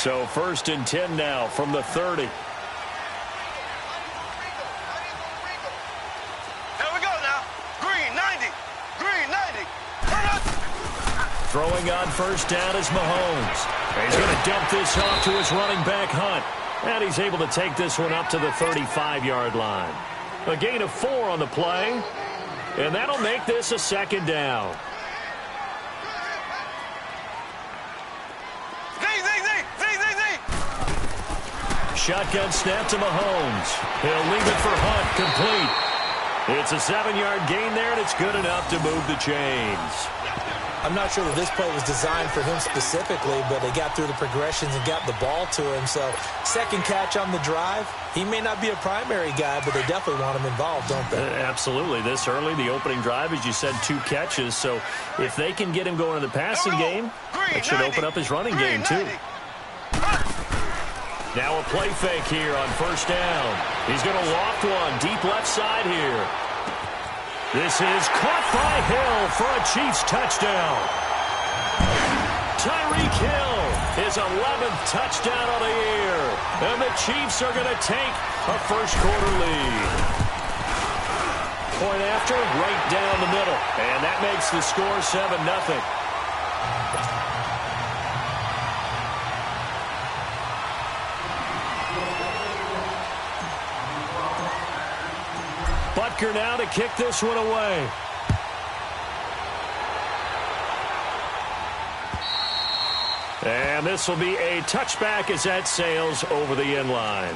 So 1st and 10 now from the 30. Throwing on 1st down is Mahomes. He's going to dump this off to his running back, Hunt. And he's able to take this one up to the 35-yard line. A gain of 4 on the play. And that'll make this a 2nd down. Shotgun snap to Mahomes. He'll leave it for Hunt, complete. It's a 7-yard gain there, and it's good enough to move the chains. I'm not sure that this play was designed for him specifically, but they got through the progressions and got the ball to him. So 2nd catch on the drive. He may not be a primary guy, but they definitely want him involved, don't they? Absolutely. This early, the opening drive, as you said, 2 catches. So if they can get him going in the passing game, it should open up his running game too. Now a play fake here on 1st down. He's going to loft one deep left side here. This is caught by Hill for a Chiefs touchdown. Tyreek Hill, his 11th touchdown of the year. And the Chiefs are going to take a first-quarter lead. Point after, right down the middle. And that makes the score 7-0. Butker now to kick this one away. And this will be a touchback as that sails over the end line.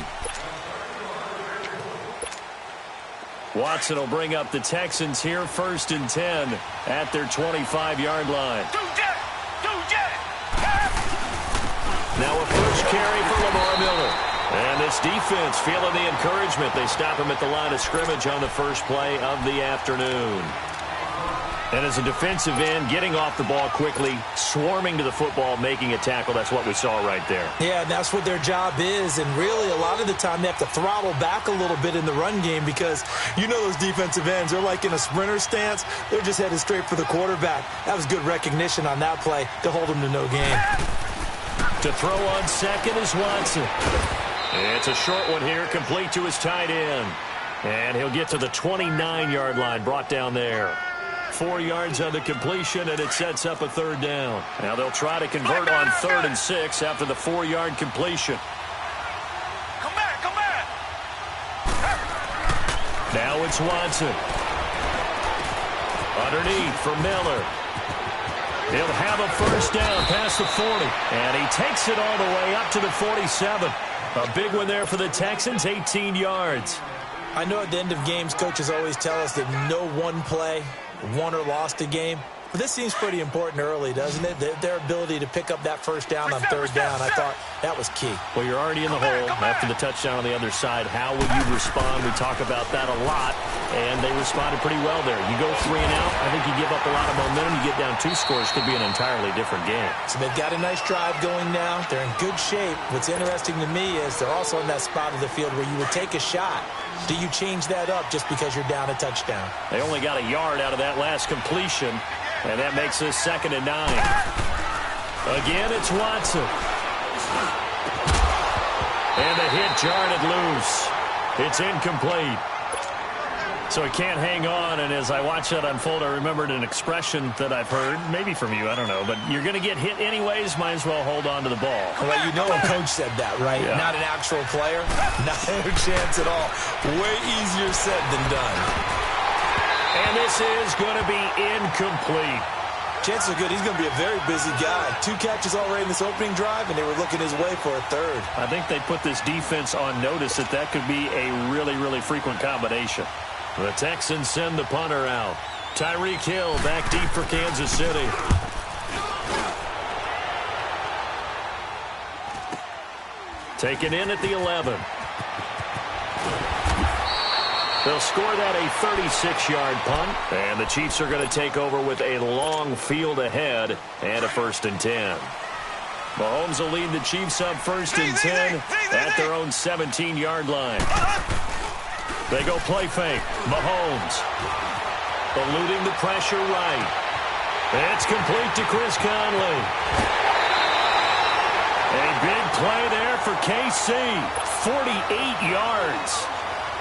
Watson will bring up the Texans here, 1st and 10 at their 25-yard line. Now a first carry for Lamar Miller. And this defense feeling the encouragement. They stop him at the line of scrimmage on the first play of the afternoon. And as a defensive end, getting off the ball quickly, swarming to the football, making a tackle, that's what we saw right there. Yeah, and that's what their job is. And really, a lot of the time, they have to throttle back a little bit in the run game because you know those defensive ends, they're like in a sprinter stance. They're just headed straight for the quarterback. That was good recognition on that play to hold them to no gain. To throw on 2nd is Watson. It's a short one here, complete to his tight end. And he'll get to the 29-yard line, brought down there. 4 yards on the completion, and it sets up a 3rd down. Now they'll try to convert on 3rd and 6 after the 4-yard completion. Come back. Now it's Watson. Underneath for Miller. He'll have a 1st down past the 40. And he takes it all the way up to the 47. A big one there for the Texans, 18 yards. I know at the end of games, coaches always tell us that no one play won or lost a game. But this seems pretty important early, doesn't it? Their ability to pick up that 1st down on 3rd down, I thought that was key. Well, you're already in the hole after the touchdown on the other side. How will you respond? We talk about that a lot, and they responded pretty well there. You go 3 and out, I think you give up a lot of momentum. You get down 2 scores, could be an entirely different game. So they've got a nice drive going now. They're in good shape. What's interesting to me is they're also in that spot of the field where you would take a shot. Do you change that up just because you're down a touchdown? They only got a yard out of that last completion, and that makes this 2nd and 9. Again, it's Watson. And the hit jarred it loose. It's incomplete. So he can't hang on, and as I watch that unfold, I remembered an expression that I've heard, maybe from you, I don't know, but you're going to get hit anyways, might as well hold on to the ball. Well, you know a coach said that, right? Yeah. Not an actual player. Not a chance at all. Way easier said than done. And this is going to be incomplete. Chances are good he's going to be a very busy guy. 2 catches already in this opening drive, and they were looking his way for a 3rd. I think they put this defense on notice that that could be a really, really frequent combination. The Texans send the punter out. Tyreek Hill back deep for Kansas City. Taken in at the 11. They'll score that a 36-yard punt, and the Chiefs are going to take over with a long field ahead and a 1st and 10. Mahomes will lead the Chiefs up 1st and 10 at their own 17-yard line. They go play fake. Mahomes eluding the pressure right. It's complete to Chris Conley. A big play there for KC. 48 yards.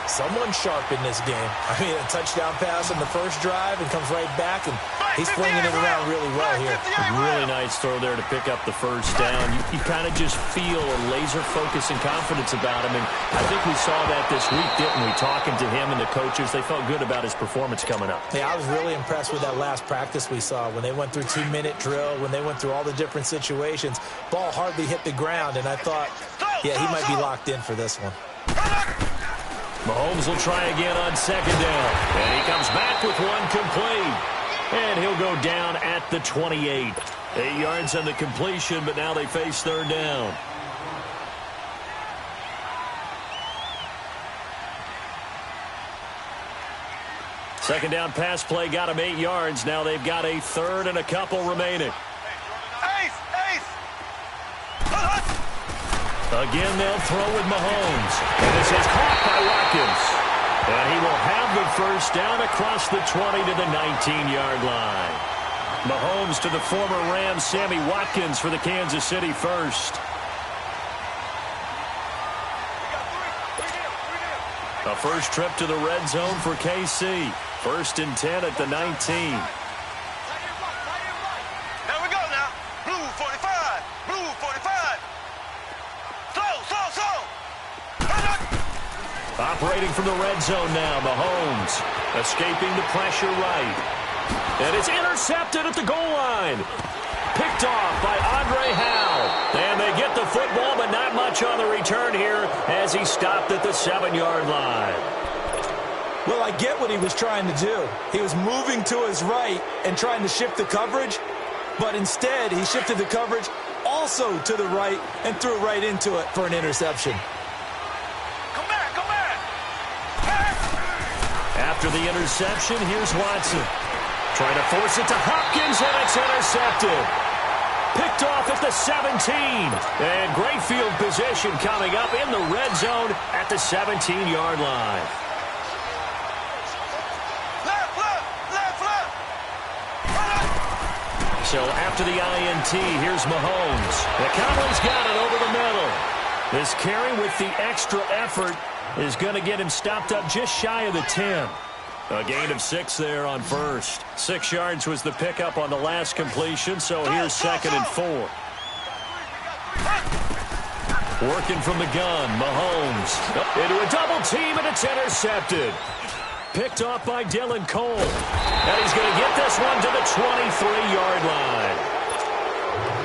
Someone sharp in this game. I mean, a touchdown pass on the first drive and comes right back, and he's flinging it around really well here. Really nice throw there to pick up the first down. You kind of just feel a laser focus and confidence about him, and I think we saw that this week, didn't we? Talking to him and the coaches, they felt good about his performance coming up. Yeah, I was really impressed with that last practice we saw when they went through 2-minute drill, when they went through all the different situations. Ball hardly hit the ground, and I thought, yeah, he might be locked in for this one. Mahomes will try again on second down. And he comes back with one complete. And he'll go down at the 28. 8 yards on the completion, but now they face third down. Second down pass play got him 8 yards. Now they've got a third and a couple remaining. Again, they'll throw with Mahomes. And this is caught by Watkins. And he will have the first down across the 20 to the 19-yard line. Mahomes to the former Rams, Sammy Watkins, for the Kansas City first. A first trip to the red zone for KC. 1st and 10 at the 19. Operating from the red zone now, Mahomes escaping the pressure right. And it's intercepted at the goal line. Picked off by Andre Howe. And they get the football, but not much on the return here as he stopped at the 7-yard line. Well, I get what he was trying to do. He was moving to his right and trying to shift the coverage, but instead he shifted the coverage also to the right and threw right into it for an interception. After the interception, here's Watson. Trying to force it to Hopkins, and it's intercepted. Picked off at the 17. And great field position coming up in the red zone at the 17-yard line. So after the INT, here's Mahomes. McConnell's got it over the middle. This carry with the extra effort is going to get him stopped up just shy of the 10. A gain of 6 there on first. 6 yards was the pickup on the last completion, so here's 2nd and 4. Working from the gun, Mahomes into a double team, and it's intercepted. Picked off by Dylan Cole. And he's going to get this one to the 23-yard line.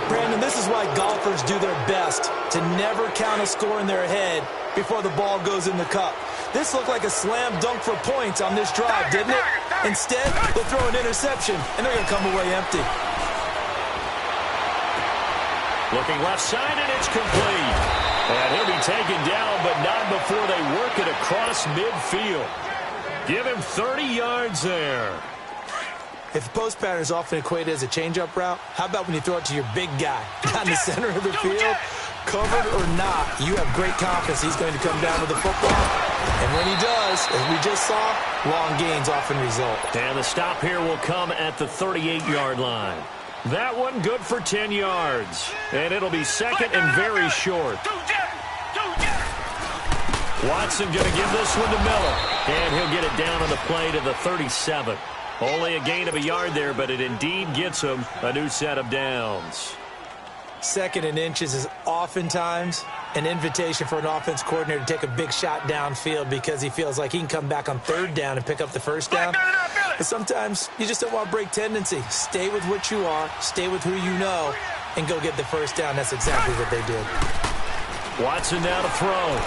Brandon, this is why golfers do their best to never count a score in their head before the ball goes in the cup. This looked like a slam dunk for points on this drive, didn't it? Instead, they'll throw an interception, and they're going to come away empty. Looking left side, and it's complete. And he'll be taken down, but not before they work it across midfield. Give him 30 yards there. If the post pattern is often equated as a change-up route, how about when you throw it to your big guy down the center of the field? Covered or not, you have great confidence he's going to come down with the football. And when he does, as we just saw, long gains often result. And the stop here will come at the 38-yard line. That one good for 10 yards. And it'll be 2nd and very short. Watson going to give this one to Miller. And he'll get it down on the play to the 37. Only a gain of a yard there, but it indeed gets him a new set of downs. 2nd and inches is oftentimes an invitation for an offense coordinator to take a big shot downfield because he feels like he can come back on 3rd down and pick up the first down. But sometimes you just don't want to break tendency. Stay with what you are, stay with who you know, and go get the first down. That's exactly what they did. Watson now to throw.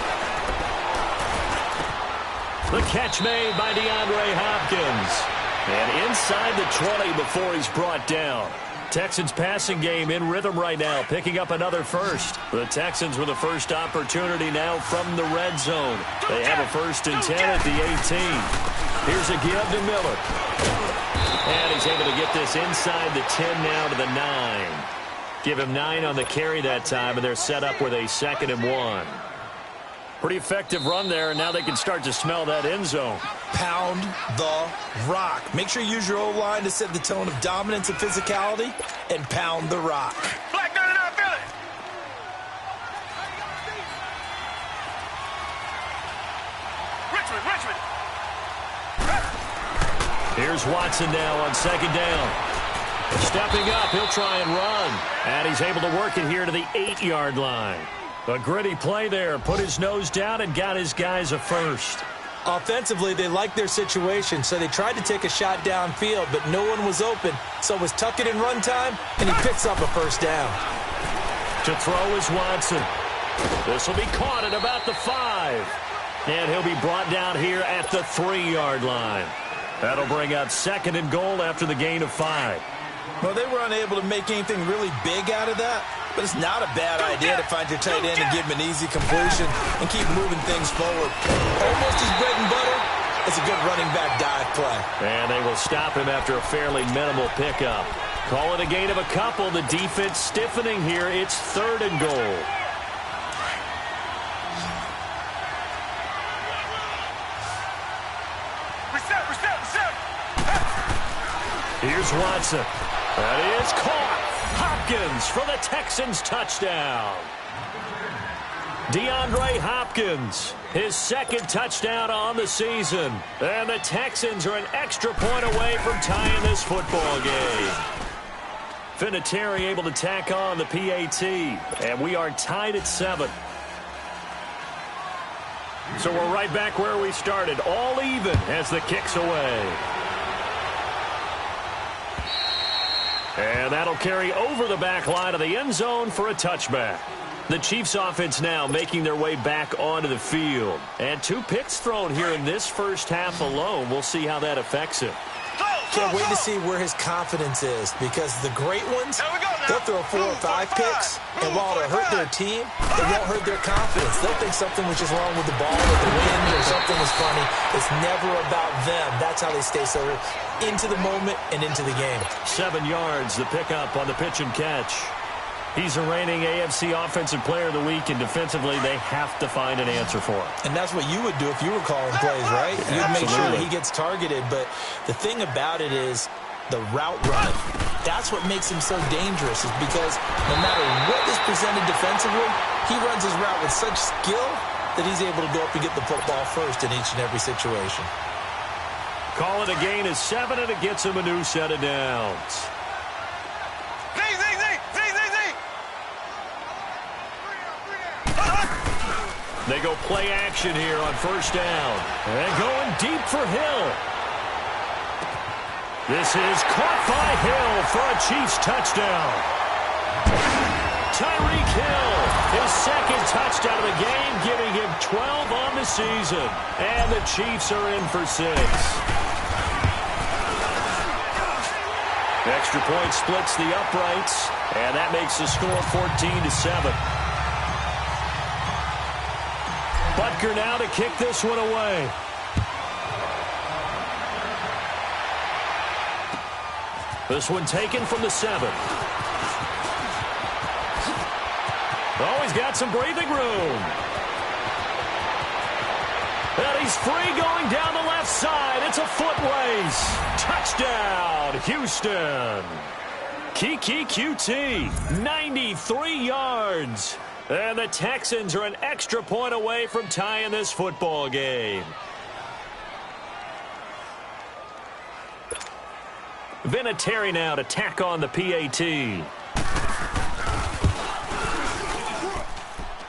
The catch made by DeAndre Hopkins. And inside the 20 before he's brought down. Texans passing game in rhythm right now, picking up another first. The Texans with a first opportunity now from the red zone. They have a 1st and 10 at the 18. Here's a give to Miller. And he's able to get this inside the 10 now to the 9. Give him 9 on the carry that time, and they're set up with a 2nd and 1. Pretty effective run there, and now they can start to smell that end zone. Pound the rock. Make sure you use your O-line to set the tone of dominance and physicality, and pound the rock. Black 99 Philly. Richmond. Here's Watson now on second down. Stepping up, he'll try and run. And he's able to work it here to the 8-yard line. A gritty play there. Put his nose down and got his guys a first. Offensively, they liked their situation, so they tried to take a shot downfield, but no one was open. So it was tuck it in run time, and he picks up a first down. To throw is Watson. This will be caught at about the 5. And he'll be brought down here at the 3-yard line. That'll bring up second and goal after the gain of 5. Well, they were unable to make anything really big out of that, but it's not a bad idea to find your tight end and give him an easy completion and keep moving things forward. Almost his bread and butter. It's a good running back dive play. And they will stop him after a fairly minimal pickup. Call it a gain of a couple. The defense stiffening here. It's third and goal. Reset. Here's Watson. That is caught. Hopkins for the Texans touchdown. DeAndre Hopkins, his second touchdown on the season. And the Texans are an extra point away from tying this football game. Vinatieri able to tack on the PAT. And we are tied at 7. So we're right back where we started. All even as the kick's away. And that'll carry over the back line of the end zone for a touchback. The Chiefs offense now making their way back onto the field. And 2 picks thrown here in this first half alone. We'll see how that affects him. Can't wait to see where his confidence is, because the great ones, they'll throw 4 or 5 picks, and while it'll hurt their team, it won't hurt their confidence. They'll think something was just wrong with the ball or the wind or something was funny. It's never about them. That's how they stay so into the moment and into the game. 7 yards, the pickup on the pitch and catch. He's the reigning AFC Offensive Player of the Week, and defensively they have to find an answer for him. And that's what you would do if you were calling plays, right? You'd make sure that he gets targeted. But the thing about it is the route running. That's what makes him so dangerous, is because no matter what is presented defensively, he runs his route with such skill that he's able to go up and get the football first in each and every situation. Call it a gain of 7, and it gets him a new set of downs. They go play action here on first down. And going deep for Hill. This is caught by Hill for a Chiefs touchdown. Tyreek Hill, his second touchdown of the game, giving him 12 on the season. And the Chiefs are in for 6. Extra point splits the uprights, and that makes the score 14-7. Butker now to kick this one away. This one taken from the 7. Oh, he's got some breathing room. And he's free going down the left side. It's a foot race. Touchdown, Houston. Kiki QT, 93 yards. And the Texans are an extra point away from tying this football game. Vinatieri now to tack on the PAT.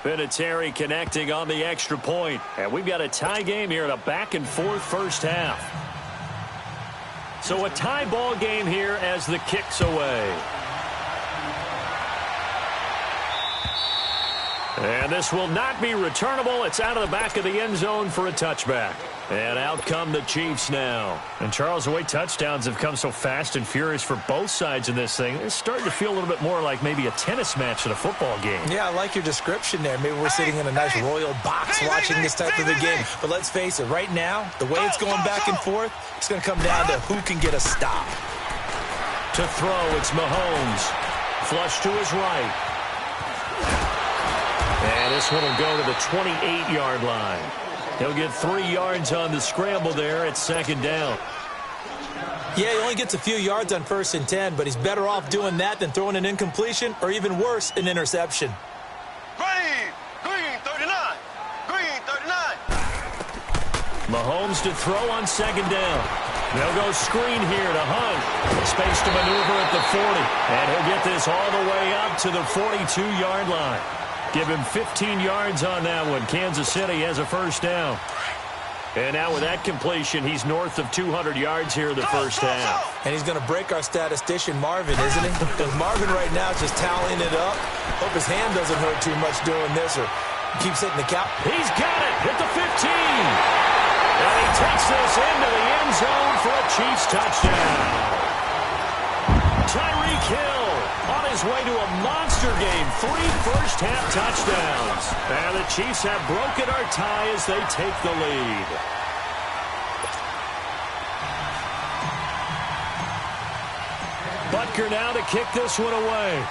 Vinatieri connecting on the extra point. And we've got a tie game here in a back-and-forth first half. So a tie ball game here as the kick's away. And this will not be returnable. It's out of the back of the end zone for a touchback. And out come the Chiefs now. And, Charles, the way touchdowns have come so fast and furious for both sides in this thing, it's starting to feel a little bit more like maybe a tennis match at a football game. Yeah, I like your description there. Maybe we're sitting in a nice royal box watching this type of a game. But let's face it, right now, the way it's going back and forth, it's going to come down to who can get a stop. To throw, it's Mahomes. Flush to his right. And this one will go to the 28-yard line. He'll get 3 yards on the scramble there at second down. Yeah, he only gets a few yards on 1st and 10, but he's better off doing that than throwing an incompletion or even worse, an interception. Green 39. Mahomes to throw on second down. They'll go screen here to Hunt. Space to maneuver at the 40. And he'll get this all the way up to the 42-yard line. Give him 15 yards on that one. Kansas City has a first down. And now with that completion, he's north of 200 yards here in the first half. And he's going to break our statistician Marvin, isn't he? Because Marvin right now is just tallying it up. Hope his hand doesn't hurt too much doing this or keeps hitting the cap. He's got it at the 15. And he takes this into the end zone for a Chiefs touchdown. Tyreek Hill on his way to a monster game. 3 first-half touchdowns. And the Chiefs have broken our tie as they take the lead. Butker now to kick this one away.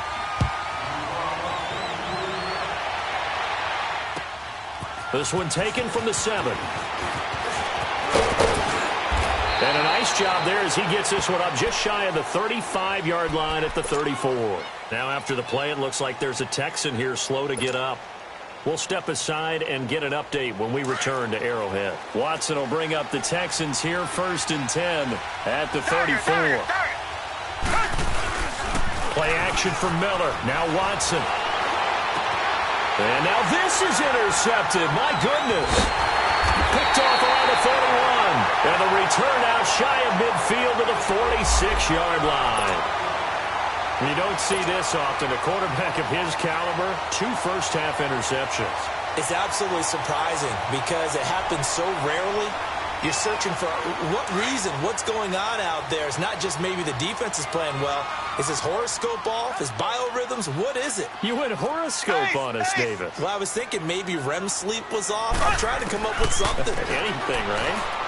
This one taken from the 7. And a nice job there as he gets this one up just shy of the 35-yard line at the 34. Now after the play, it looks like there's a Texan here slow to get up. We'll step aside and get an update when we return to Arrowhead. Watson will bring up the Texans here first and 10 at the 34. Play action for Miller. Now Watson. And now this is intercepted. My goodness. Picked off around the 41. And the return out shy of midfield to the 46-yard line. You don't see this often. A quarterback of his caliber, 2 first-half interceptions. It's absolutely surprising because it happens so rarely. You're searching for what reason, what's going on out there. It's not just maybe the defense is playing well. Is his horoscope off? His biorhythms? What is it? You went horoscope on us, David. Well, I was thinking maybe REM sleep was off. I'm trying to come up with something. Anything, right?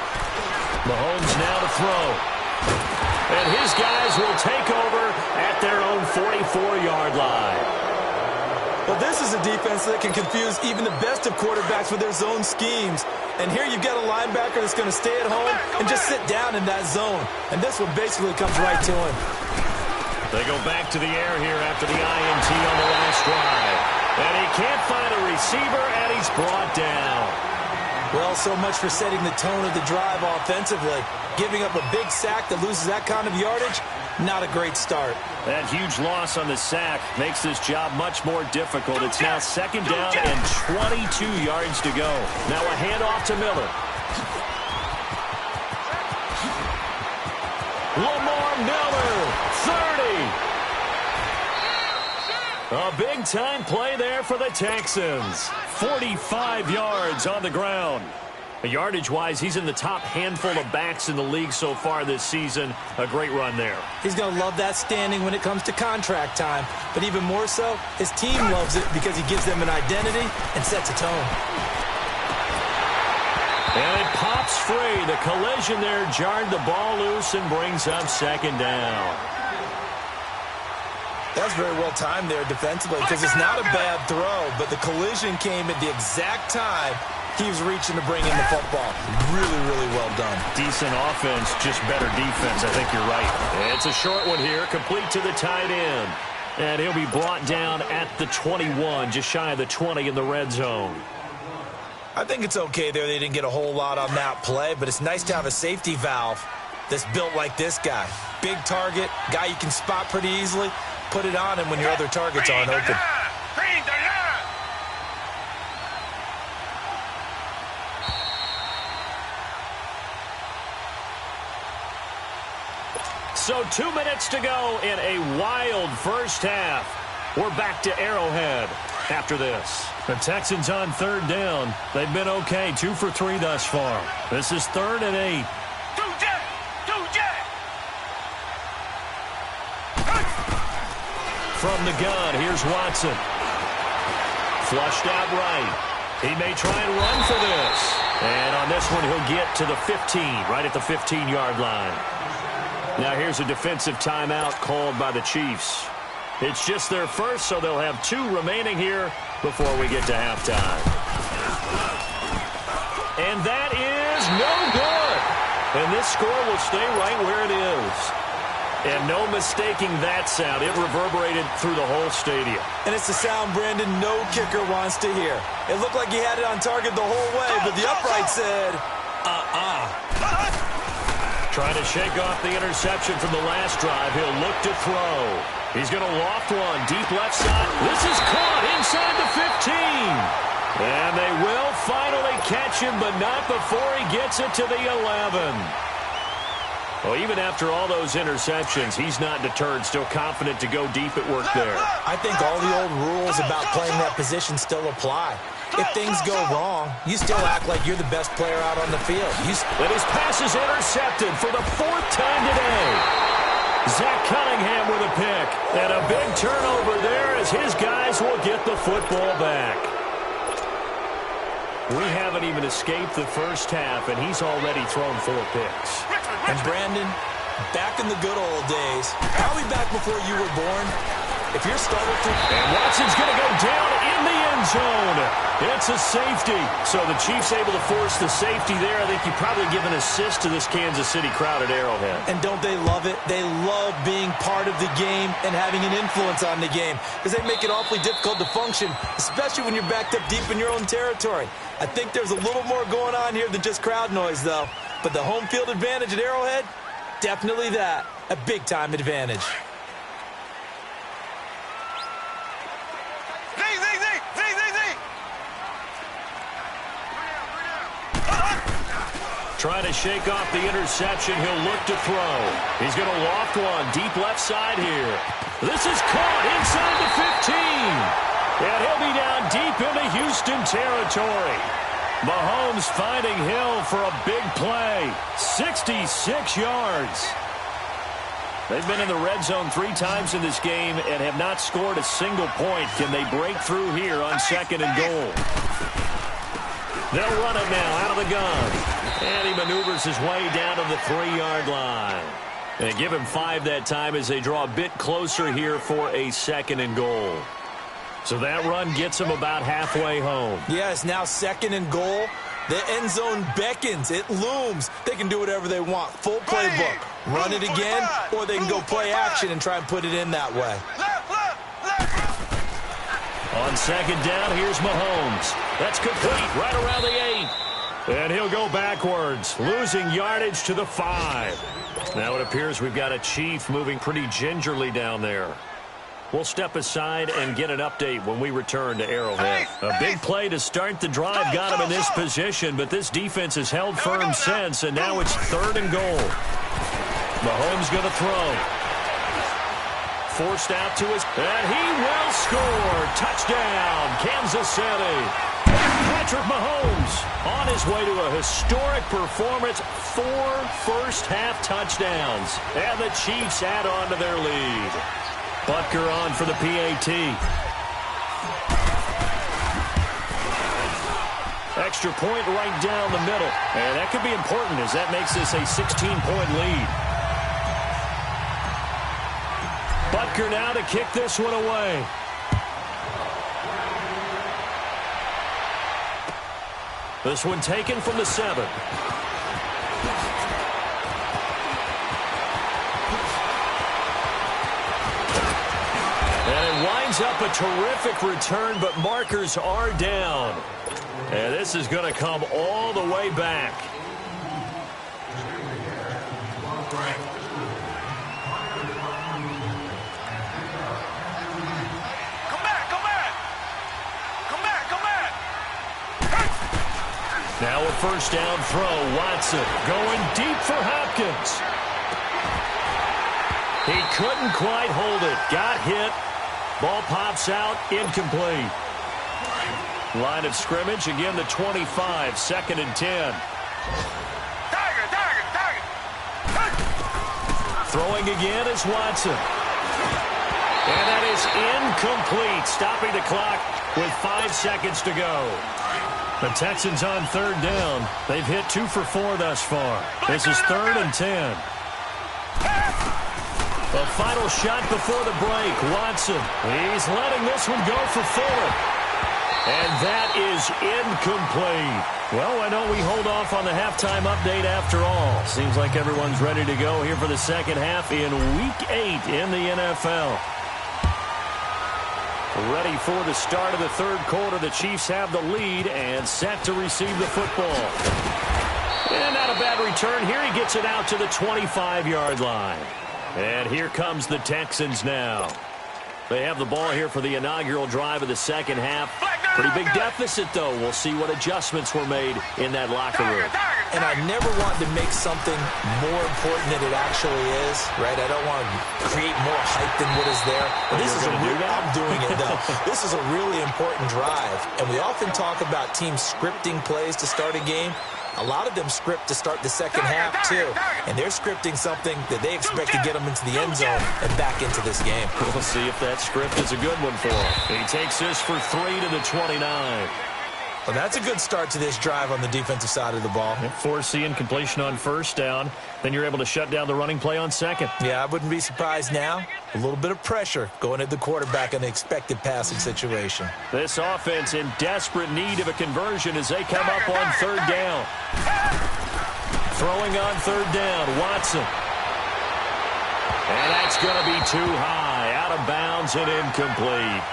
Mahomes now to throw. And his guys will take over at their own 44-yard line. Well, this is a defense that can confuse even the best of quarterbacks with their zone schemes. And here you've got a linebacker that's going to stay at home and just sit down in that zone. And this one basically comes right to him. They go back to the air here after the INT on the last drive. And he can't find a receiver, and he's brought down. Well, so much for setting the tone of the drive offensively. Giving up a big sack that loses that kind of yardage, not a great start. That huge loss on the sack makes this job much more difficult. It's now second down and 22 yards to go. Now a handoff to Miller. Lamar Miller, 30. A big-time play there for the Texans. 45 yards on the ground. Yardage-wise, he's in the top handful of backs in the league so far this season. A great run there. He's going to love that standing when it comes to contract time. But even more so, his team loves it because he gives them an identity and sets a tone. And it pops free. The collision there jarred the ball loose and brings up second down. That's very well timed there defensively because it's not a bad throw, but the collision came at the exact time he was reaching to bring in the football. Really, really well done. Decent offense, just better defense. I think you're right. It's a short one here, complete to the tight end. And he'll be brought down at the 21, just shy of the 20 in the red zone. I think it's okay there. They didn't get a whole lot on that play, but it's nice to have a safety valve that's built like this guy. Big target, guy you can spot pretty easily. Put it on him when your other targets aren't open. So 2 minutes to go in a wild first half. We're back to Arrowhead after this. The Texans on third down. They've been okay, 2 for 3 thus far. This is 3rd and 8. From the gun, here's Watson. Flushed out right. He may try and run for this. And on this one, he'll get to the 15, right at the 15-yard line. Now here's a defensive timeout called by the Chiefs. It's just their first, so they'll have 2 remaining here before we get to halftime. And that is no good. And this score will stay right where it is. And no mistaking that sound. It reverberated through the whole stadium. And it's the sound, Brandon, no kicker wants to hear. It looked like he had it on target the whole way, but the upright said, Trying to shake off the interception from the last drive. He'll look to throw. He's going to loft one deep left side. This is caught inside the 15. And they will finally catch him, but not before he gets it to the 11. Well, even after all those interceptions, he's not deterred, still confident to go deep at work there. I think all the old rules about playing that position still apply. If things go wrong, you still act like you're the best player out on the field. And his pass is intercepted for the 4th time today. Zach Cunningham with a pick. And a big turnover there as his guys will get the football back. We haven't even escaped the first half, and he's already thrown 4 picks. And Brandon, back in the good old days, probably back before you were born, if you're starting to... And Watson's going to go down in the end zone. It's a safety. So the Chiefs able to force the safety there. I think you probably give an assist to this Kansas City crowd at Arrowhead. And don't they love it? They love being part of the game and having an influence on the game because they make it awfully difficult to function, especially when you're backed up deep in your own territory. I think there's a little more going on here than just crowd noise, though. But the home field advantage at Arrowhead, definitely that. A big-time advantage. Trying to shake off the interception. He'll look to throw. He's going to loft one deep left side here. This is caught inside the 15. And he'll be down deep into Houston territory. Mahomes finding Hill for a big play. 66 yards. They've been in the red zone 3 times in this game and have not scored a single point. Can they break through here on 2nd and goal? They'll run it now out of the gun. And he maneuvers his way down to the 3-yard line. They give him 5 that time as they draw a bit closer here for a 2nd and goal. So that run gets him about halfway home. Yes, now 2nd and goal. The end zone beckons. It looms. They can do whatever they want. Full playbook. Run it again, or they can go play action and try and put it in that way. On 2nd down, here's Mahomes. That's complete right around the 8. And he'll go backwards, losing yardage to the 5. Now it appears we've got a Chief moving pretty gingerly down there. We'll step aside and get an update when we return to Arrowhead. A big play to start the drive got him in this position, but this defense has held firm since, and now it's 3rd and goal. Mahomes going to throw. Forced out to his, and he will score. Touchdown, Kansas City. Patrick Mahomes on his way to a historic performance. 4 first-half touchdowns, and the Chiefs add on to their lead. Butker on for the PAT. Extra point right down the middle, and that could be important as that makes this a 16-point lead. Butker now to kick this one away. This one taken from the 7. And it winds up a terrific return, but markers are down. And this is going to come all the way back. Now a first down throw. Watson going deep for Hopkins. He couldn't quite hold it. Got hit. Ball pops out. Incomplete. Line of scrimmage. Again, the 25. 2nd and 10. Throwing again is Watson. And that is incomplete. Stopping the clock with 5 seconds to go. The Texans on 3rd down. They've hit 2 for 4 thus far. This is 3rd and 10. The final shot before the break. Watson. He's letting this one go for Fuller. And that is incomplete. Well, why don't we hold off on the halftime update after all? Seems like everyone's ready to go here for the second half in Week 8 in the NFL. Ready for the start of the 3rd quarter. The Chiefs have the lead and set to receive the football. And not a bad return here. He gets it out to the 25-yard line. And here comes the Texans now. They have the ball here for the inaugural drive of the second half. Pretty big deficit, though. We'll see what adjustments were made in that locker room. And I never want to make something more important than it actually is, right? I don't want to create more hype than what is there. But this is I'm doing it, though. This is a really important drive. And we often talk about teams scripting plays to start a game. A lot of them script to start the second half, too. And they're scripting something that they expect to get them into the end zone and back into this game. We'll see if that script is a good one for him. He takes this for 3 to the 29. Well, that's a good start to this drive on the defensive side of the ball. Forcing completion on first down. Then you're able to shut down the running play on second. Yeah, I wouldn't be surprised now. A little bit of pressure going at the quarterback in an expected passing situation. This offense in desperate need of a conversion as they come up on third down. Throwing on third down, Watson. And that's going to be too high, out of bounds and incomplete.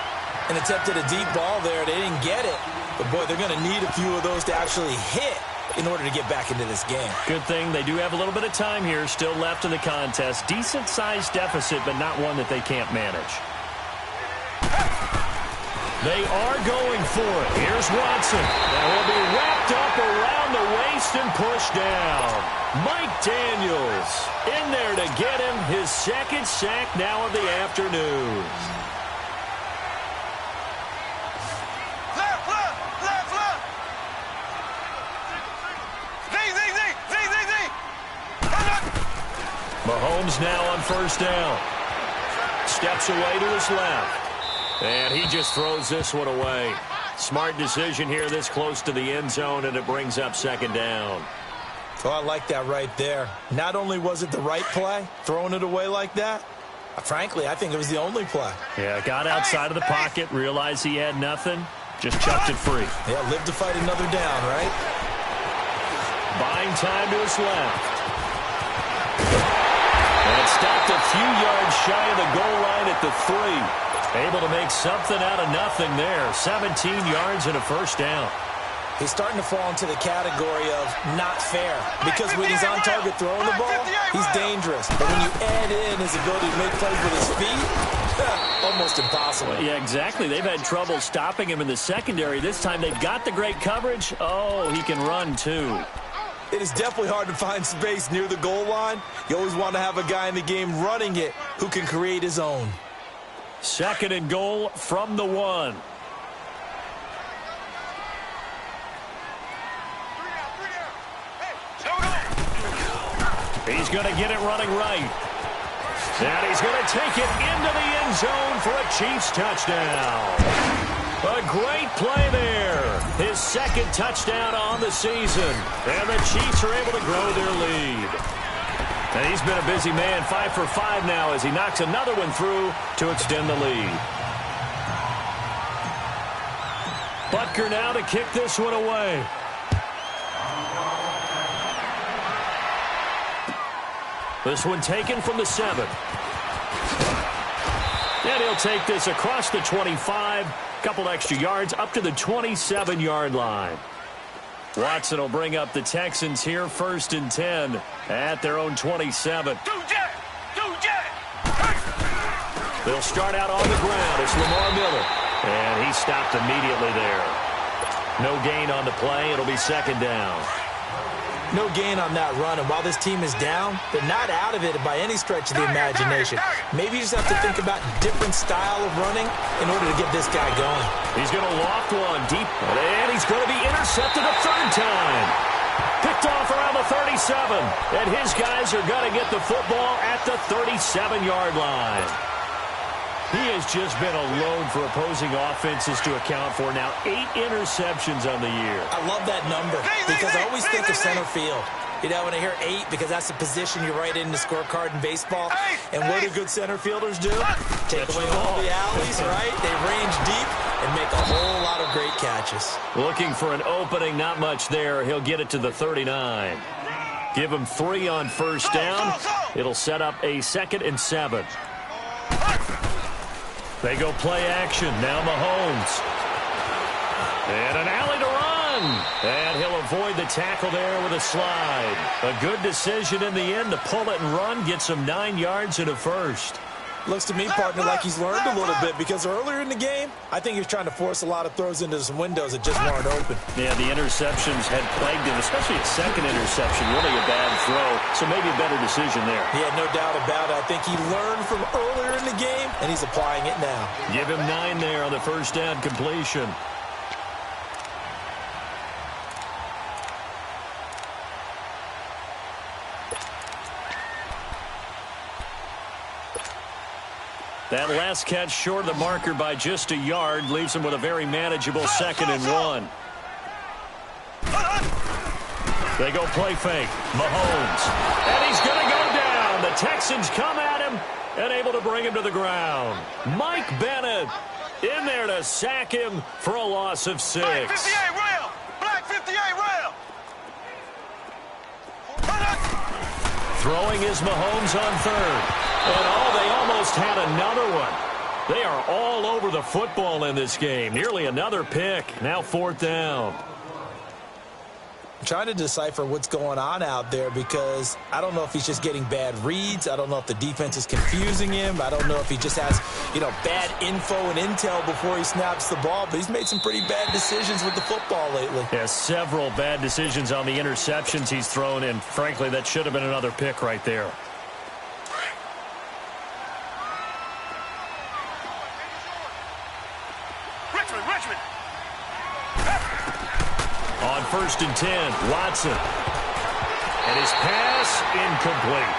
And attempted a deep ball there. They didn't get it. But, boy, they're going to need a few of those to actually hit in order to get back into this game. Good thing they do have a little bit of time here still left in the contest. Decent-sized deficit, but not one that they can't manage. They are going for it. Here's Watson. That will be wrapped up around the waist and pushed down. Mike Daniels in there to get him his second sack now of the afternoon. Mahomes now on first down. Steps away to his left. And he just throws this one away. Smart decision here this close to the end zone, and it brings up second down. Oh, I like that right there. Not only was it the right play, throwing it away like that, frankly, I think it was the only play. Yeah, got outside of the pocket, realized he had nothing, just chucked it free. Yeah, live to fight another down, right? Buying time to his left. And stopped a few yards shy of the goal line at the 3. Able to make something out of nothing there. 17 yards and a first down. He's starting to fall into the category of not fair. Because when he's on target throwing the ball, he's dangerous. But when you add in his ability to make plays with his feet, almost impossible. Yeah, exactly. They've had trouble stopping him in the secondary. This time they've got the great coverage. Oh, he can run too. It is definitely hard to find space near the goal line. You always want to have a guy in the game running it who can create his own. Second and goal from the 1. He's going to get it running right. And he's going to take it into the end zone for a Chiefs touchdown. A great play there. His second touchdown on the season. And the Chiefs are able to grow their lead. And he's been a busy man, 5 for 5 now as he knocks another one through to extend the lead. Butker now to kick this one away. This one taken from the 7. And he'll take this across the 25. Couple extra yards up to the 27-yard line. Watson will bring up the Texans here, 1st and 10 at their own 27. They'll start out on the ground. It's Lamar Miller. And he stopped immediately there. No gain on the play. It'll be second down. No gain on that run, and while this team is down, they're not out of it by any stretch of the imagination. Maybe you just have to think about different style of running in order to get this guy going. He's going to loft one deep, and he's going to be intercepted a third time. Picked off around the 37, and his guys are going to get the football at the 37-yard line. He has just been a load for opposing offenses to account for. Now 8 interceptions on the year. I love that number because I always think of center field. You know, when I hear 8, because that's the position you write in the scorecard in baseball. And what do good center fielders do? Take away all the alleys, right? They range deep and make a whole lot of great catches. Looking for an opening, not much there. He'll get it to the 39. Give him 3 on first down. It'll set up a 2nd and 7. They go play action. Now Mahomes. And an alley to run. And he'll avoid the tackle there with a slide. A good decision in the end to pull it and run, get some 9 yards and a first. Looks to me, partner, like he's learned a little bit, because earlier in the game, I think he was trying to force a lot of throws into some windows that just weren't open. Yeah, the interceptions had plagued him, especially a second interception, really a bad throw, so maybe a better decision there. Yeah, no doubt about it. I think he learned from earlier in the game, and he's applying it now. Give him 9 there on the first down completion. That last catch short of the marker by just a yard leaves him with a very manageable 2nd and 1. They go play fake. Mahomes. And he's going to go down. The Texans come at him and able to bring him to the ground. Mike Bennett in there to sack him for a loss of 6. Black 58 rail. Black 58 rail. Throwing is Mahomes on 3rd. And they almost had another one. They are all over the football in this game. Nearly another pick. Now 4th down. I'm trying to decipher what's going on out there, because I don't know if he's just getting bad reads. I don't know if the defense is confusing him. I don't know if he just has, bad info and intel before he snaps the ball. But he's made some pretty bad decisions with the football lately. Yeah, several bad decisions on the interceptions he's thrown in. Frankly, that should have been another pick right there. On 1st and 10, Watson. And his pass incomplete.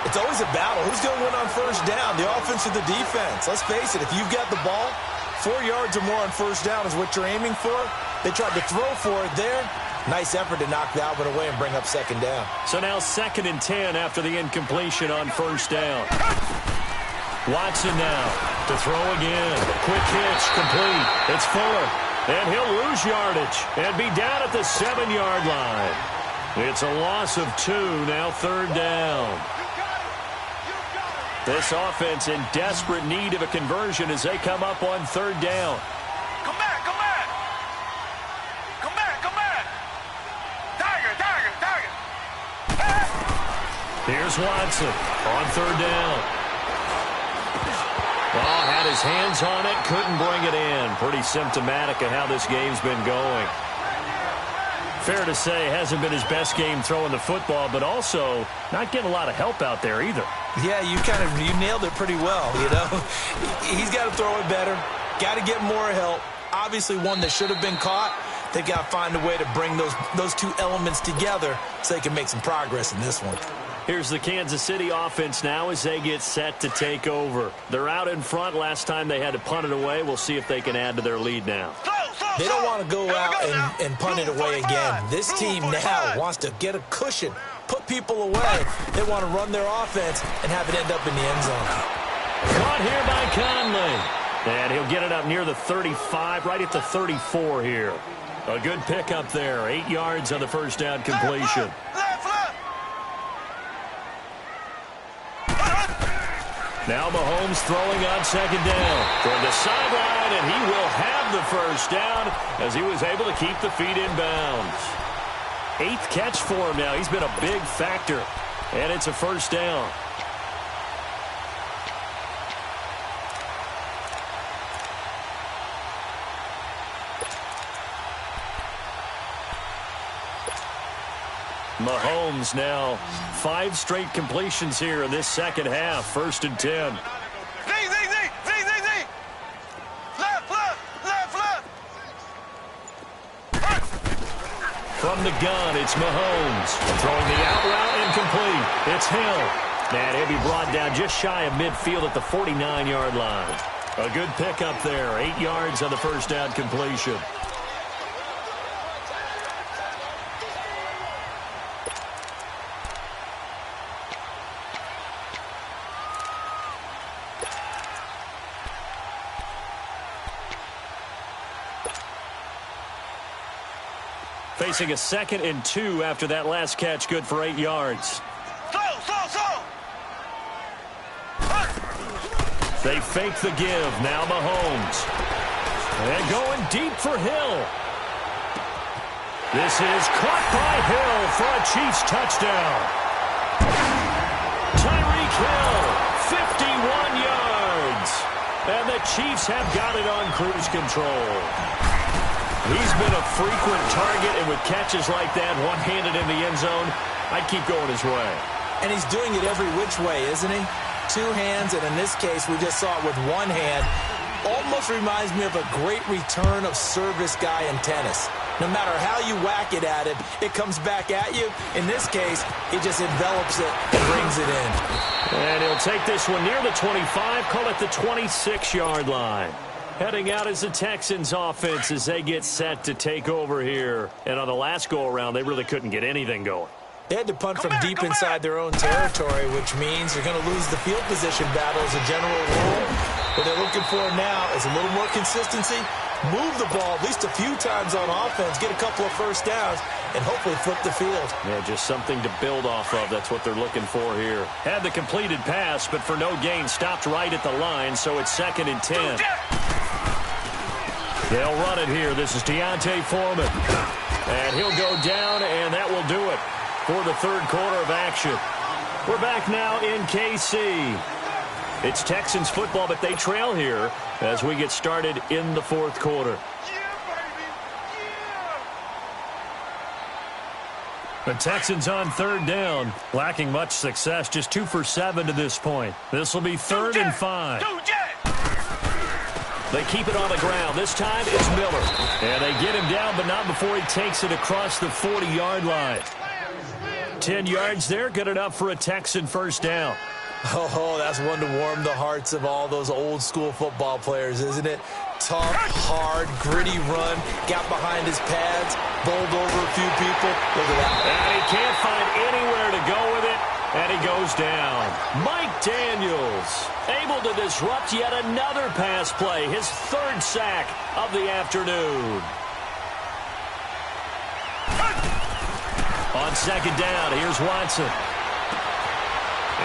It's always a battle. Who's going to win on 1st down, the offense or the defense? Let's face it, if you've got the ball, 4 yards or more on 1st down is what you're aiming for. They tried to throw for it there. Nice effort to knock that one away and bring up 2nd down. So now 2nd and 10 after the incompletion on 1st down. Watson now to throw again. Quick hitch, complete. It's Fuller. And he'll lose yardage and be down at the 7-yard line. It's a loss of 2, now 3rd down. This offense in desperate need of a conversion as they come up on 3rd down. Come back, come back. Come back, come back. Tiger. Here's Watson on 3rd down. Well, had his hands on it, couldn't bring it in. Pretty symptomatic of how this game's been going. Fair to say, hasn't been his best game throwing the football, but also not getting a lot of help out there either. Yeah, you nailed it pretty well, He's got to throw it better, got to get more help. Obviously one that should have been caught. They got to find a way to bring those two elements together so they can make some progress in this one. Here's the Kansas City offense now as they get set to take over. They're out in front. Last time they had to punt it away. We'll see if they can add to their lead now. They don't want to go out and punt it away again. This team now wants to get a cushion, put people away. They want to run their offense and have it end up in the end zone. Caught here by Conley. And he'll get it up near the 35, right at the 34 here. A good pickup there. 8 yards on the 1st down completion. Now Mahomes throwing on 2nd down toward the sideline, and he will have the 1st down as he was able to keep the feet in bounds. 8th catch for him now. He's been a big factor, and it's a 1st down. Mahomes now 5 straight completions here in this 2nd half. 1st and 10. Z. Left. From the gun, it's Mahomes. Throwing the out route incomplete. It's Hill. And he'll be brought down just shy of midfield at the 49-yard line. A good pickup there. 8 yards on the 1st down completion. Facing a 2nd and 2 after that last catch, good for 8 yards. They fake the give. Now Mahomes. And going deep for Hill. This is caught by Hill for a Chiefs touchdown. Tyreek Hill, 51 yards. And the Chiefs have got it on cruise control. He's been a frequent target, and with catches like that, one-handed in the end zone, I'd keep going his way. And he's doing it every which way, isn't he? Two hands, and in this case, we just saw it with one hand. Almost reminds me of a great return of service guy in tennis. No matter how you whack it at him, it comes back at you. In this case, he just envelops it and brings it in. And he'll take this one near the 25, call it the 26-yard line. Heading out is the Texans offense as they get set to take over here. And on the last go-around, they really couldn't get anything going. They had to punt from deep inside their own territory, which means they're going to lose the field position battle as a general rule. What they're looking for now is a little more consistency, move the ball at least a few times on offense, get a couple of first downs, and hopefully flip the field. Yeah, just something to build off of. That's what they're looking for here. Had the completed pass, but for no gain, stopped right at the line, so it's 2nd and 10. They'll run it here. This is D'Onta Foreman. And he'll go down, and that will do it for the third quarter of action. We're back now in KC. It's Texans football, but they trail here as we get started in the fourth quarter. The Texans on third down, lacking much success, just 2 for 7 to this point. This will be 3rd and 5. They keep it on the ground. This time it's Miller. And they get him down, but not before he takes it across the 40-yard line. 10 yards there, good enough for a Texan first down. Oh, that's one to warm the hearts of all those old-school football players, isn't it? Tough, hard, gritty run, got behind his pads, bowled over a few people. Look at that. And he can't find anywhere to go with it, and he goes down. Mike Daniels able to disrupt yet another pass play, his 3rd sack of the afternoon. On 2nd down, here's Watson.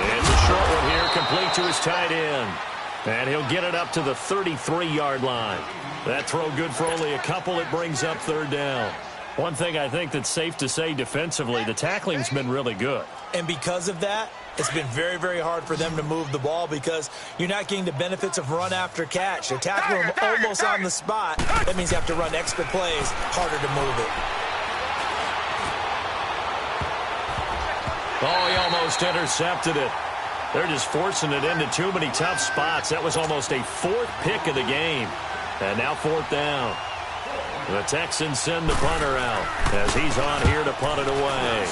It's a short one here, complete to his tight end. And he'll get it up to the 33-yard line. That throw good for only a couple. It brings up 3rd down. One thing I think that's safe to say defensively, the tackling's been really good. And because of that, it's been very, very hard for them to move the ball because you're not getting the benefits of run after catch. They're tackling him almost on the spot. That means you have to run extra plays, harder to move it. Oh, he almost intercepted it. They're just forcing it into too many tough spots. That was almost a 4th pick of the game. And now 4th down. The Texans send the punter out as he's on here to punt it away.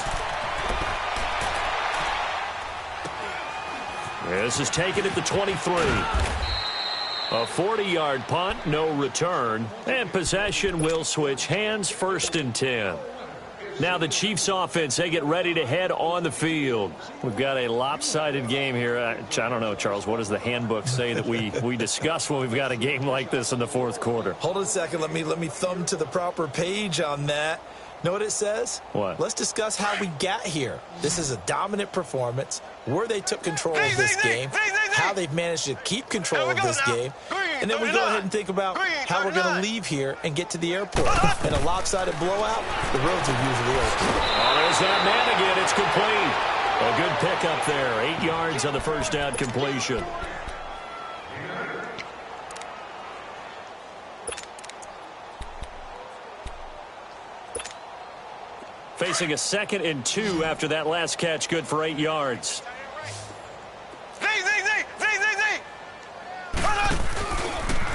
This is taken at the 23. A 40-yard punt, no return. And possession will switch hands, 1st and 10. Now the Chiefs offense, they get ready to head on the field. We've got a lopsided game here. I don't know, Charles, what does the handbook say that we discuss when we've got a game like this in the fourth quarter? Hold on a second. Let me thumb to the proper page on that. Know what it says? What? Let's discuss how we got here. This is a dominant performance, where they took control of this game, how they've managed to keep control of this game, and then we go ahead and think about how we're going to leave here and get to the airport. In a lopsided blowout, the roads are usually open. Oh, there's that man again. It's complete. A good pickup there. 8 yards on the first down completion. Facing a 2nd and 2 after that last catch, good for 8 yards.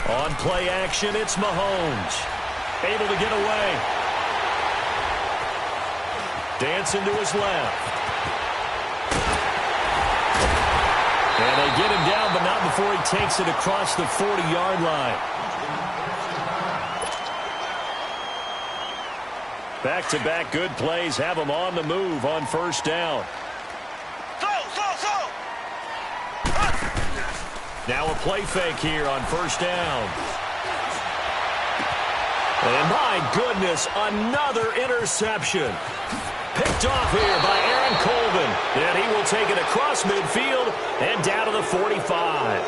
On play action, it's Mahomes. Able to get away. Dancing to his left. And they get him down, but not before he takes it across the 40-yard line. Back-to-back good plays have him on the move on first down. Now a play fake here on first down. And my goodness, another interception. Picked off here by Aaron Colvin. And he will take it across midfield and down to the 45.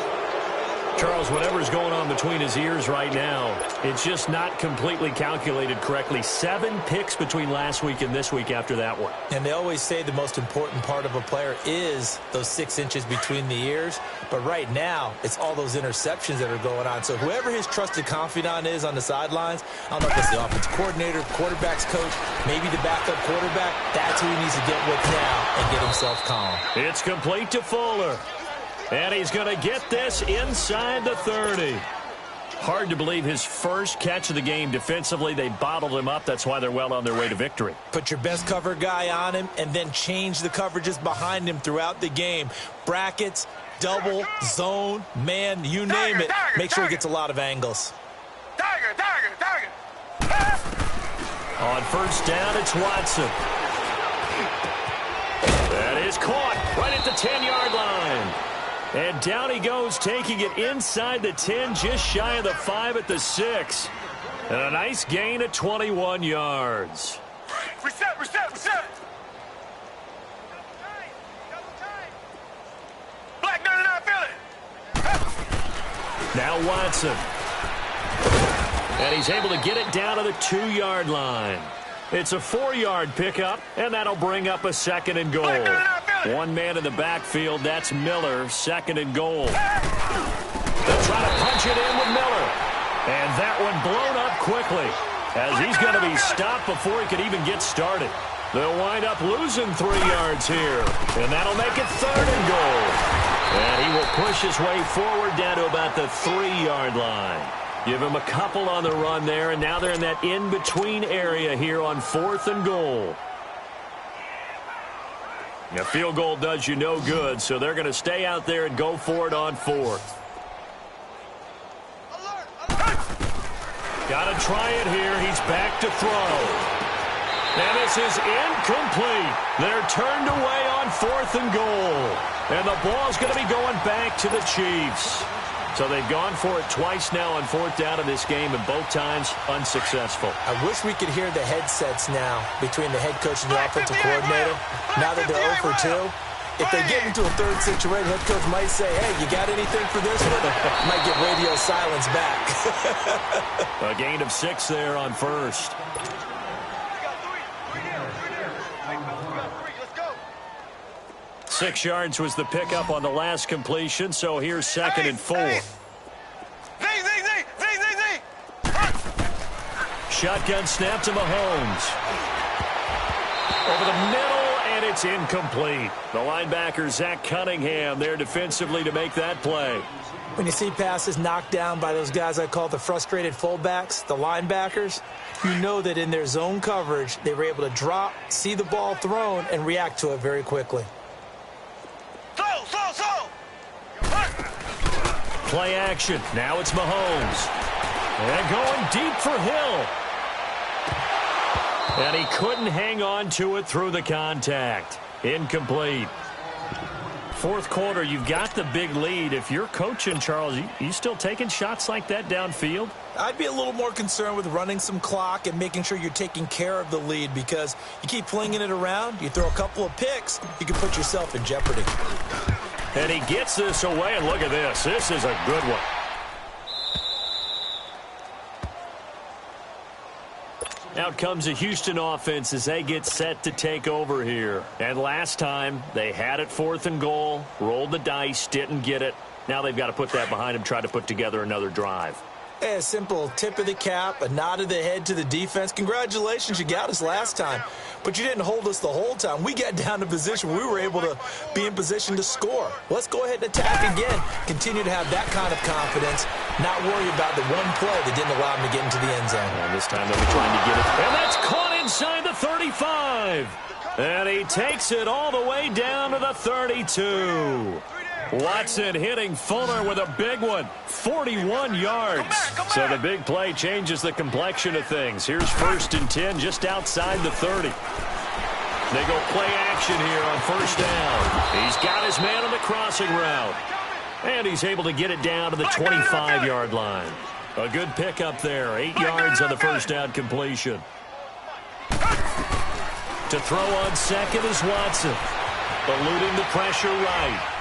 Charles, whatever's going on between his ears right now, it's just not completely calculated correctly. 7 picks between last week and this week after that one. And they always say the most important part of a player is those 6 inches between the ears. But right now, it's all those interceptions that are going on. So whoever his trusted confidant is on the sidelines, I don't know if it's the offensive coordinator, quarterback's coach, maybe the backup quarterback, that's who he needs to get with now and get himself calm. It's complete to Fuller. And he's going to get this inside the 30. Hard to believe his first catch of the game defensively. They bottled him up. That's why they're well on their way to victory. Put your best cover guy on him and then change the coverages behind him throughout the game. Brackets, double, zone, man, you name it. Make sure he gets a lot of angles. On first down, it's Watson. That is caught right at the 10-yard line. And down he goes, taking it inside the 10, just shy of the 5 at the 6. And a nice gain of 21 yards. Reset. Black 99 Philly. Now Watson. And he's able to get it down to the 2-yard line. It's a 4-yard pickup, and that'll bring up a 2nd and goal. One man in the backfield, that's Miller, 2nd and goal. They'll try to punch it in with Miller. And that one blown up quickly, as he's going to be stopped before he could even get started. They'll wind up losing 3 yards here, and that'll make it 3rd and goal. And he will push his way forward down to about the 3-yard line. Give him a couple on the run there, and now they're in that in-between area here on 4th and goal. A field goal does you no good, so they're going to stay out there and go for it on 4th. Got to try it here. He's back to throw. And this is incomplete. They're turned away on 4th and goal. And the ball's going to be going back to the Chiefs. So they've gone for it twice now on 4th down in this game, and both times unsuccessful. I wish we could hear the headsets now between the head coach and the offensive coordinator. Now that they're 0 for 2, if they get into a 3rd situation, head coach might say, hey, you got anything for this one? Might get radio silence back. A gain of 6 there on 1st. 6 yards was the pickup on the last completion, so here's 2nd and 4. Shotgun snap to Mahomes. Over the middle, and it's incomplete. The linebacker, Zach Cunningham, there defensively to make that play. When you see passes knocked down by those guys I call the frustrated fullbacks, the linebackers, you know that in their zone coverage, they were able to drop, see the ball thrown, and react to it very quickly. Play action. Now it's Mahomes. And going deep for Hill. And he couldn't hang on to it through the contact. Incomplete. 4th quarter, you've got the big lead. If you're coaching, Charles, you still taking shots like that downfield? I'd be a little more concerned with running some clock and making sure you're taking care of the lead, because you keep flinging it around, you throw a couple of picks, you can put yourself in jeopardy. And he gets this away, and look at this. This is a good one. Out comes the Houston offense as they get set to take over here. And last time, they had it 4th and goal, rolled the dice, didn't get it. Now they've got to put that behind them, try to put together another drive. A simple tip of the cap, a nod of the head to the defense. Congratulations, you got us last time. But you didn't hold us the whole time. We got down to position where we were able to be in position to score. Let's go ahead and attack again. Continue to have that kind of confidence. Not worry about the one play that didn't allow them to get into the end zone. And this time they'll be trying to get it. And that's caught inside the 35. And he takes it all the way down to the 32. Watson hitting Fuller with a big one, 41 yards. So the big play changes the complexion of things. Here's 1st and 10 just outside the 30. They go play action here on 1st down. He's got his man on the crossing route. And he's able to get it down to the 25-yard line. A good pickup there, 8 yards on the 1st down completion. To throw on 2nd is Watson, eluding the pressure right.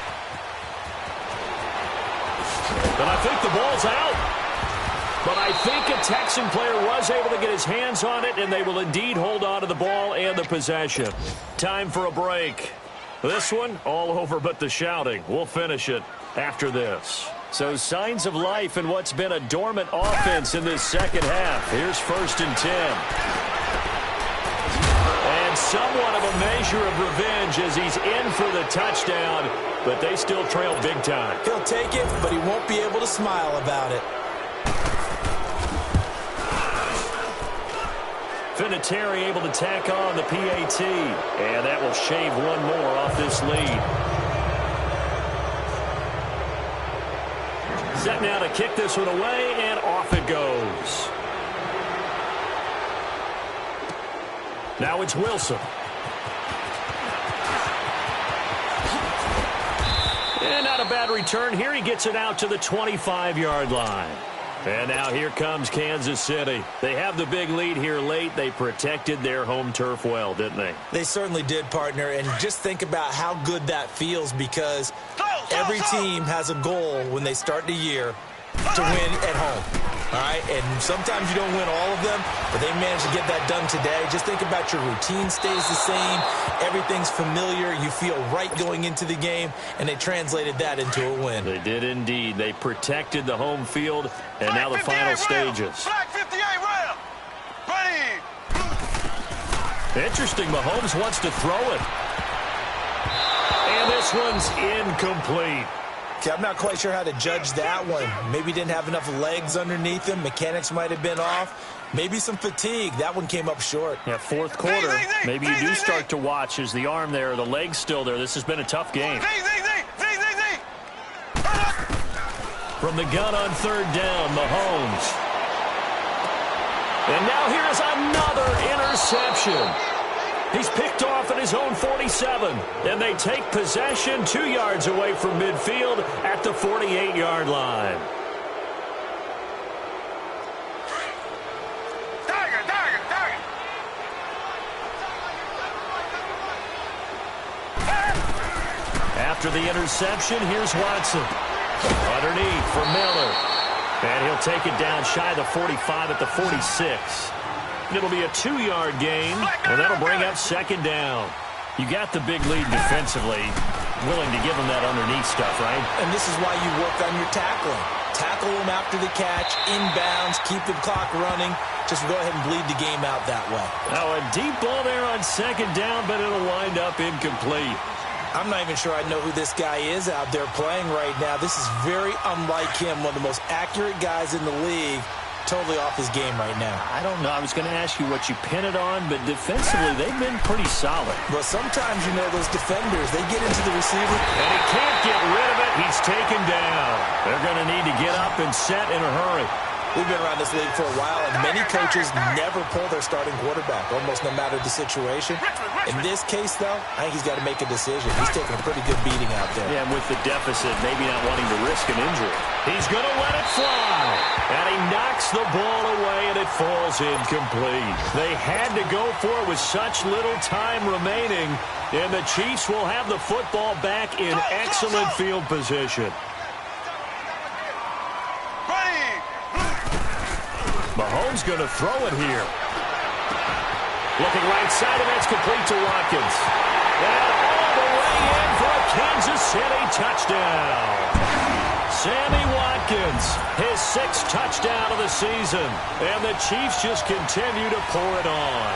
And I think the ball's out. But I think a Texan player was able to get his hands on it, and they will indeed hold on to the ball and the possession. Time for a break. This one, all over but the shouting. We'll finish it after this. So signs of life in what's been a dormant offense in this second half. Here's 1st and 10. And somewhat of a measure of revenge as he's in for the touchdown, but they still trail big time. He'll take it, but he won't be able to smile about it. Vinatieri able to tack on the PAT, and that will shave one more off this lead. Set now to kick this one away, and off it goes. Now it's Wilson. And not a bad return here. He gets it out to the 25-yard line. And now here comes Kansas City. They have the big lead here late. They protected their home turf well, didn't they? They certainly did, partner. And just think about how good that feels, because every team has a goal when they start the year to win at home. All right, and sometimes you don't win all of them, but they managed to get that done today. Just think about your routine stays the same. Everything's familiar. You feel right going into the game, and they translated that into a win. They did indeed. They protected the home field, and now the final stages. Flag 58 round. Ready. Interesting, Mahomes wants to throw it. And this one's incomplete. I'm not quite sure how to judge that one. Maybe didn't have enough legs underneath him. Mechanics might have been off. Maybe some fatigue. That one came up short. Yeah, fourth quarter. Maybe you do start to watch as the arm there, the leg's still there. This has been a tough game. From the gun on 3rd down, Mahomes. And now here is another interception. He's picked off at his own 47, and they take possession 2 yards away from midfield at the 48-yard line. Target. After the interception, here's Watson. Underneath for Miller. And he'll take it down shy of the 45 at the 46. It'll be a 2-yard gain, and that'll bring up 2nd down. You got the big lead defensively. Willing to give them that underneath stuff, right? And this is why you work on your tackling. Tackle them after the catch, inbounds, keep the clock running. Just go ahead and bleed the game out that way. Now a deep ball there on 2nd down, but it'll wind up incomplete. I'm not even sure I know who this guy is out there playing right now. This is very unlike him, one of the most accurate guys in the league. Totally off his game right now. I don't know. I was going to ask you what you pin it on, but defensively, they've been pretty solid. Well, sometimes, you know, those defenders, they get into the receiver. And he can't get rid of it. He's taken down. They're going to need to get up and set in a hurry. We've been around this league for a while, and many coaches never pull their starting quarterback, almost no matter the situation. In this case, though, I think he's got to make a decision. He's taking a pretty good beating out there. Yeah, and with the deficit, maybe not wanting to risk an injury. He's going to let it fly. And he knocks the ball away, and it falls incomplete. They had to go for it with such little time remaining, and the Chiefs will have the football back in excellent field position. Mahomes going to throw it here. Looking right side, and that's complete to Watkins. And all the way in for a Kansas City touchdown. Sammy Watkins, his 6th touchdown of the season. And the Chiefs just continue to pour it on.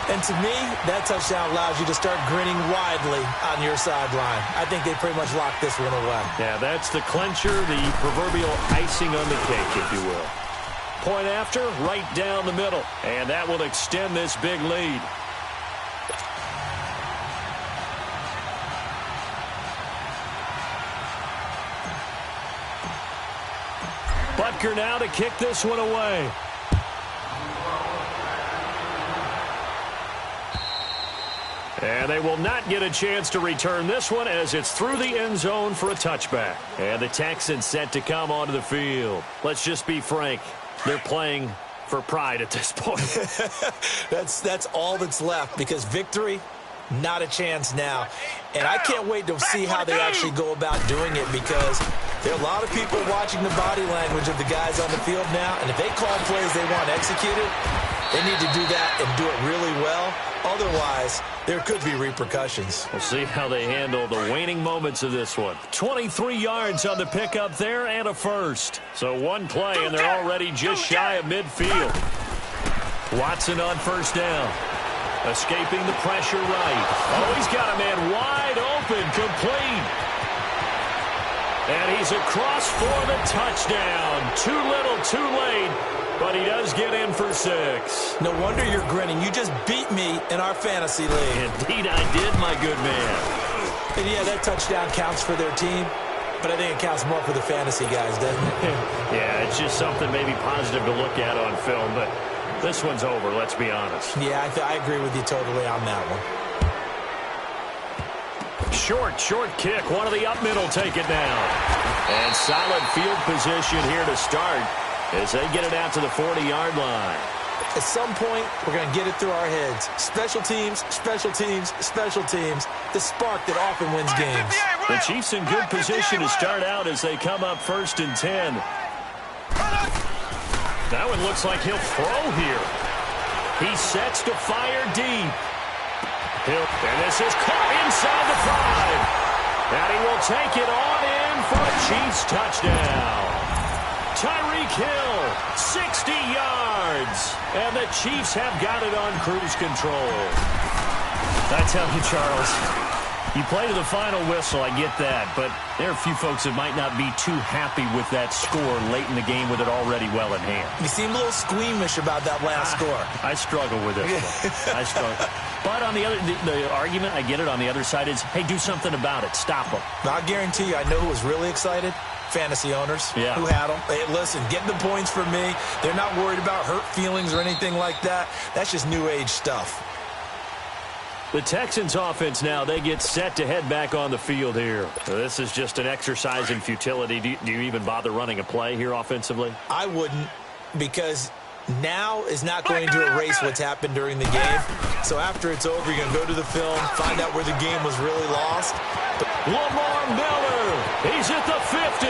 And to me, that touchdown allows you to start grinning widely on your sideline. I think they pretty much locked this one away. Yeah, that's the clincher, the proverbial icing on the cake, if you will. Point after, right down the middle. And that will extend this big lead. Butker now to kick this one away. And they will not get a chance to return this one as it's through the end zone for a touchback. And the Texans set to come onto the field. Let's just be frank. They're playing for pride at this point. That's all that's left, because victory Not a chance now. And I can't wait to see how they actually go about doing it, because there are a lot of people watching the body language of the guys on the field now, and if they call plays they want executed, they need to do that and do it really well. Otherwise, there could be repercussions. We'll see how they handle the waning moments of this one. 23 yards on the pickup there and a first. So one play, and they're already just shy of midfield. Watson on first down. Escaping the pressure right. Oh, he's got a man wide open, complete. And he's across for the touchdown. Too little, too late. But he does get in for 6. No wonder you're grinning. You just beat me in our fantasy league. Indeed I did, my good man. And yeah, that touchdown counts for their team, but I think it counts more for the fantasy guys, doesn't it? Yeah, it's just something maybe positive to look at on film, but this one's over, let's be honest. Yeah, I agree with you totally on that one. Short kick. One of the up middle take it down. And solid field position here to start as they get it out to the 40-yard line. At some point, we're going to get it through our heads. Special teams, special teams, special teams. The spark that often wins games. The Chiefs in good position to start out as they come up 1st and 10. That one looks like he'll throw here. He sets to fire deep. And this is caught inside the 5. And he will take it on in for a Chiefs touchdown. Tyreek Hill, 60 yards. And the Chiefs have got it on cruise control. I tell you, Charles, you play to the final whistle, I get that. But there are a few folks that might not be too happy with that score late in the game with it already well in hand. You seem a little squeamish about that last score. I struggle with this one. I struggle. But on the other, the argument, I get it, on the other side is, hey, do something about it. Stop them. I guarantee you, I know who was really excited. Fantasy owners who had them. Hey, listen, get the points for me. They're not worried about hurt feelings or anything like that. That's just new age stuff. The Texans offense now, they get set to head back on the field here. So this is just an exercise in futility. Do you even bother running a play here offensively? I wouldn't, because now is not going to erase what's happened during the game. So after it's over, you're going to go to the film, find out where the game was really lost. Lamar Miller, he's at the 50,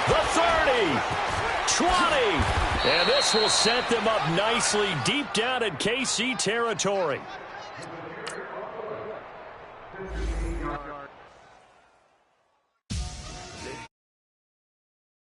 the 30, 20. And this will set them up nicely deep down in KC territory.